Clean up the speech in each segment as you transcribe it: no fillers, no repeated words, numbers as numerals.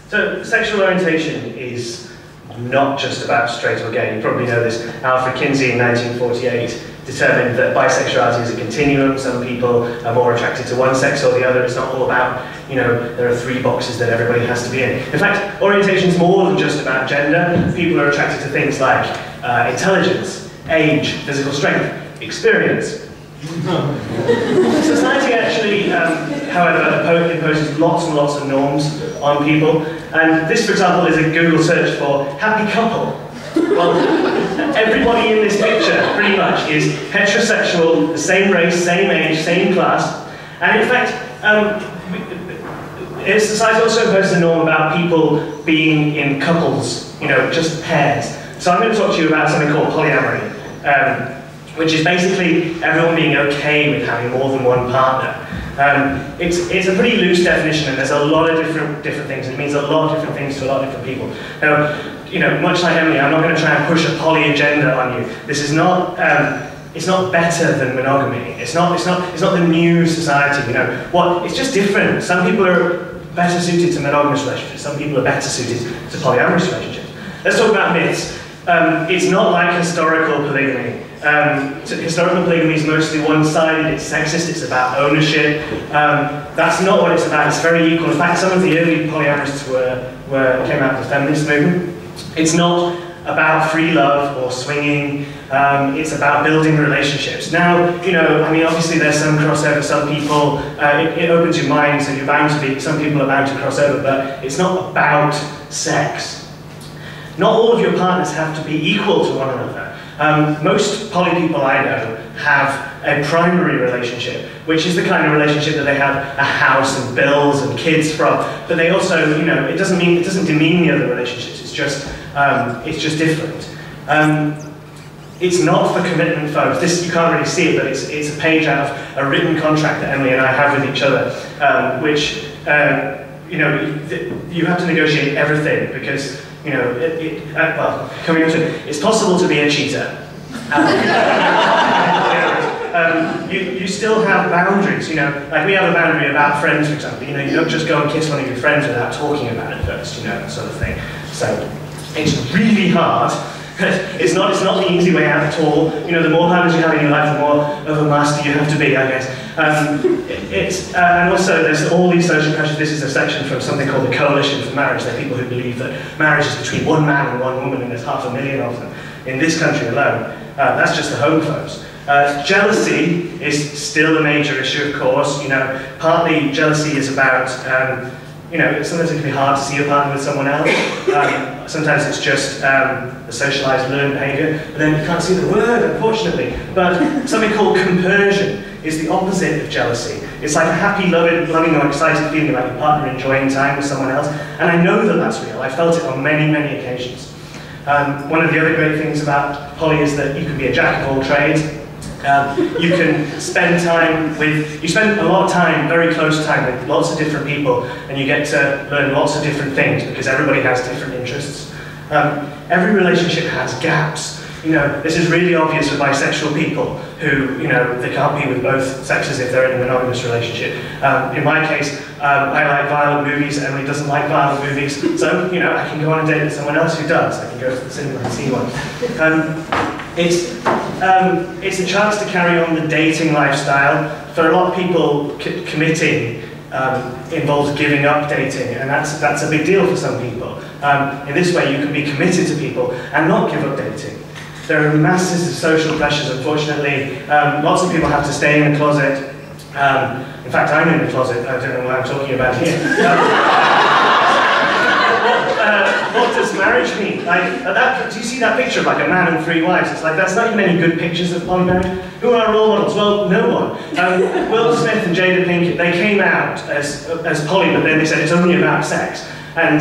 So sexual orientation is not just about straight or gay. You probably know this. Alfred Kinsey in 1948 determined that bisexuality is a continuum. Some people are more attracted to one sex or the other. It's not all about, you know, there are 3 boxes that everybody has to be in. In fact, orientation is more than just about gender. People are attracted to things like intelligence, age, physical strength, experience. Society actually, however, imposes lots and lots of norms on people. And this, for example, is a Google search for happy couple. Well, everybody in this picture, pretty much, is heterosexual, the same race, same age, same class. And in fact, society also imposes a norm about people being in couples, you know, just pairs. So I'm going to talk to you about something called polyamory, which is basically everyone being okay with having more than one partner. It's a pretty loose definition, and there's a lot of different things. It means a lot of different things to a lot of different people. Now, you know, much like Emily, I'm not going to try and push a poly agenda on you. This is not. It's not better than monogamy. It's not the new society. You know, it's just different. Some people are better suited to monogamous relationships. Some people are better suited to polyamorous relationships. Let's talk about myths. It's not like historical polygamy. Historical polygamy is mostly one-sided, it's sexist, it's about ownership. That's not what it's about, it's very equal. In fact, some of the early polyamorists came out of the feminist movement. It's not about free love or swinging, it's about building relationships. Now, you know, I mean, obviously there's some crossover, some people, it opens your mind, so you're bound to be, some people are bound to cross over, but it's not about sex. Not all of your partners have to be equal to one another. Most poly people I know have a primary relationship, which is the kind of relationship that they have a house and bills and kids from. But they also, you know, it doesn't demean the other relationships. It's just different. It's not for commitment folks. This, you can't really see it, but it's a page out of a written contract that Emily and I have with each other, which you know, you have to negotiate everything because, you know, well, coming up to it, it's possible to be a cheater. You still have boundaries, you know, like we have a boundary about friends, for example. You know, you don't just go and kiss one of your friends without talking about it first, you know, that sort of thing. So it's really hard. It's not the easy way out at all. You know, the more partners you have in your life, the more of a master you have to be, I guess. And also, there's all these social pressures. This is a section from something called the Coalition for Marriage. They're people who believe that marriage is between one man and one woman, and there's 500,000 of them in this country alone. That's just the homophobes. Jealousy is still a major issue, of course. You know, partly jealousy is about, you know, sometimes it can be hard to see your partner with someone else. Sometimes it's just a socialized, learned behavior, but then you can't see the word, unfortunately. But something called compersion is the opposite of jealousy. It's like a happy, loving or excited feeling about your partner enjoying time with someone else. And I know that that's real. I felt it on many, many occasions. One of the other great things about poly is that you can be a jack of all trades. You can spend time with, you spend a lot of time, very close time with lots of different people, and you get to learn lots of different things because everybody has different interests. Every relationship has gaps. You know, this is really obvious for bisexual people who, you know, they can't be with both sexes if they're in a monogamous relationship. In my case, I like violent movies, Emily doesn't like violent movies, so, you know, I can go on a date with someone else who does. I can go to the cinema and see one. It's a chance to carry on the dating lifestyle. For a lot of people, committing involves giving up dating, and that's a big deal for some people. In this way, you can be committed to people and not give up dating. There are masses of social pressures, unfortunately. Lots of people have to stay in the closet. In fact, I'm in the closet. I don't know what I'm talking about here. What does marriage mean? Like, do you see that picture of like a man and 3 wives? It's like, that's not even any good pictures of poly marriage. Who are our role models? Well, no one. Will Smith and Jada Pinkett, they came out as poly, but then they said it's only about sex. And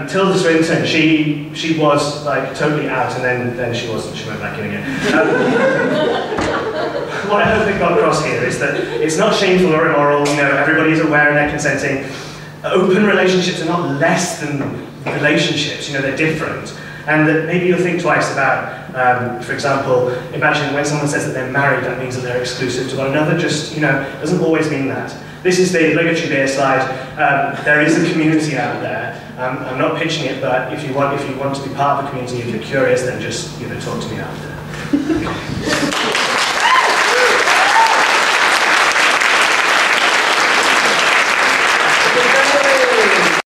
Tilda Swinton, she was like totally out, and then she wasn't. She went back in again. What I hope they got across here is that it's not shameful or immoral. You know, everybody's aware and they're consenting. Open relationships are not less than relationships. You know, they're different. And that maybe you'll think twice about, for example, imagine when someone says that they're married, that means that they're exclusive to one another. Just, you know, doesn't always mean that. This is the obligatory beer slide. There is a community out there. I'm not pitching it, but if you want to be part of the community, if you're curious, then just talk to me after.